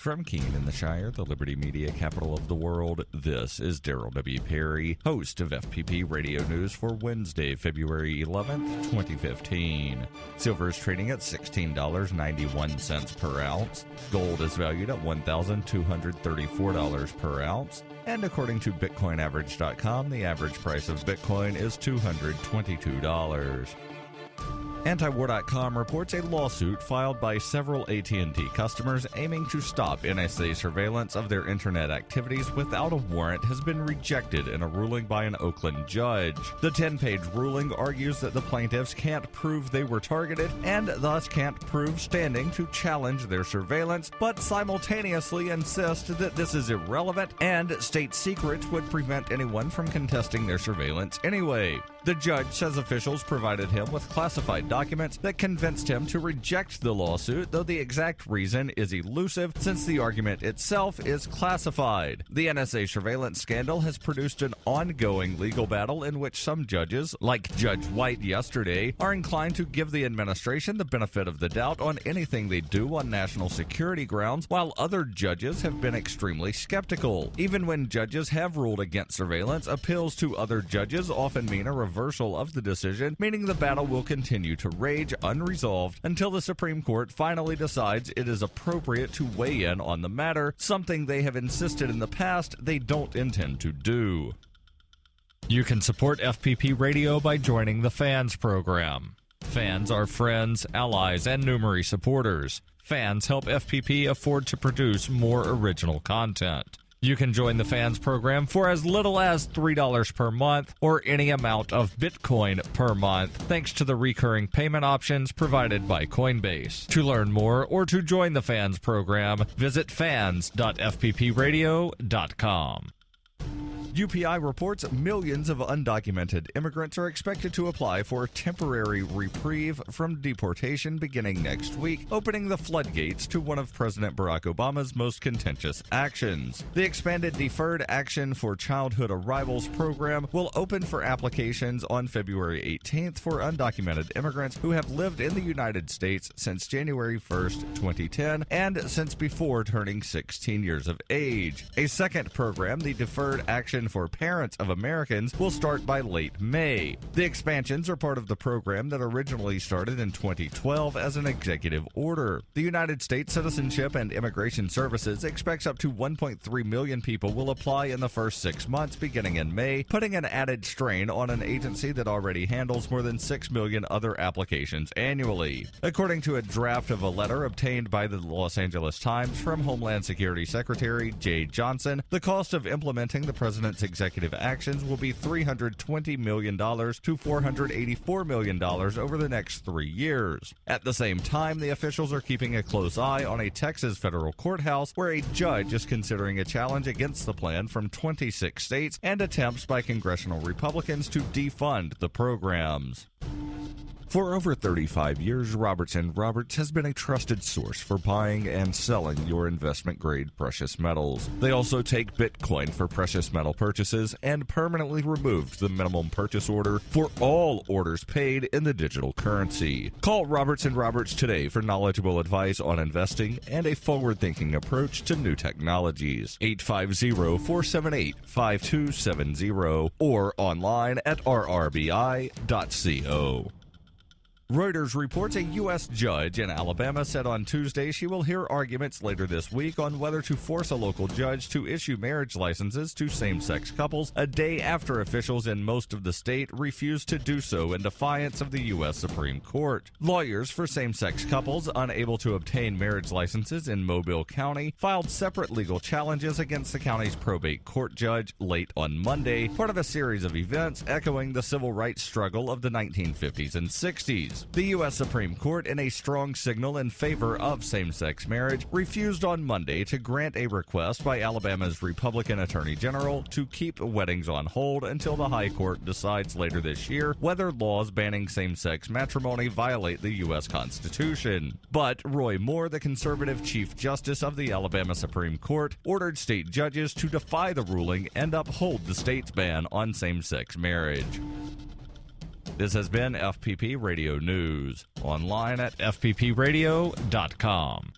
From Keene in the Shire, the Liberty Media capital of the world, this is Daryl W. Perry, host of FPP Radio News for Wednesday, February 11th, 2015. Silver is trading at $16.91 per ounce. Gold is valued at $1,234 per ounce. And according to BitcoinAverage.com, the average price of Bitcoin is $222. Antiwar.com reports a lawsuit filed by several AT&T customers aiming to stop NSA surveillance of their internet activities without a warrant has been rejected in a ruling by an Oakland judge. The 10-page ruling argues that the plaintiffs can't prove they were targeted and thus can't prove standing to challenge their surveillance, but simultaneously insist that this is irrelevant and state secrets would prevent anyone from contesting their surveillance anyway. The judge says officials provided him with classified documents that convinced him to reject the lawsuit, though the exact reason is elusive since the argument itself is classified. The NSA surveillance scandal has produced an ongoing legal battle in which some judges, like Judge White yesterday, are inclined to give the administration the benefit of the doubt on anything they do on national security grounds, while other judges have been extremely skeptical. Even when judges have ruled against surveillance, appeals to other judges often mean a reversal of the decision, meaning the battle will continue to rage unresolved until the Supreme Court finally decides it is appropriate to weigh in on the matter, something they have insisted in the past they don't intend to do. You can support FPP Radio by joining the Fans program. Fans are friends, allies, and numerous supporters. Fans help FPP afford to produce more original content. You can join the Fans program for as little as $3 per month or any amount of Bitcoin per month, thanks to the recurring payment options provided by Coinbase. To learn more or to join the Fans program, visit fans.fppradio.com. UPI reports millions of undocumented immigrants are expected to apply for a temporary reprieve from deportation beginning next week, opening the floodgates to one of President Barack Obama's most contentious actions. The expanded Deferred Action for Childhood Arrivals program will open for applications on February 18th for undocumented immigrants who have lived in the United States since January 1st, 2010, and since before turning 16 years of age. A second program, the Deferred Action for Parents of Americans, will start by late May. The expansions are part of the program that originally started in 2012 as an executive order. The United States Citizenship and Immigration Services expects up to 1.3 million people will apply in the first 6 months beginning in May, putting an added strain on an agency that already handles more than 6 million other applications annually. According to a draft of a letter obtained by the Los Angeles Times from Homeland Security Secretary Jay Johnson, the cost of implementing the president's executive actions will be $320 million to $484 million over the next 3 years. At the same time, the officials are keeping a close eye on a Texas federal courthouse where a judge is considering a challenge against the plan from 26 states and attempts by congressional Republicans to defund the programs. For over 35 years, Robertson Roberts has been a trusted source for buying and selling your investment-grade precious metals. They also take Bitcoin for precious metal purchases and permanently removed the minimum purchase order for all orders paid in the digital currency. Call Robertson Roberts today for knowledgeable advice on investing and a forward-thinking approach to new technologies. 850-478-5270 or online at rrbi.co. Reuters reports a U.S. judge in Alabama said on Tuesday she will hear arguments later this week on whether to force a local judge to issue marriage licenses to same-sex couples a day after officials in most of the state refused to do so in defiance of the U.S. Supreme Court. Lawyers for same-sex couples unable to obtain marriage licenses in Mobile County filed separate legal challenges against the county's probate court judge late on Monday, part of a series of events echoing the civil rights struggle of the 1950s and 60s. The U.S. Supreme Court, in a strong signal in favor of same-sex marriage, refused on Monday to grant a request by Alabama's Republican Attorney General to keep weddings on hold until the High Court decides later this year whether laws banning same-sex matrimony violate the U.S. Constitution. But Roy Moore, the conservative Chief Justice of the Alabama Supreme Court, ordered state judges to defy the ruling and uphold the state's ban on same-sex marriage. This has been FPP Radio News, online at fppradio.com.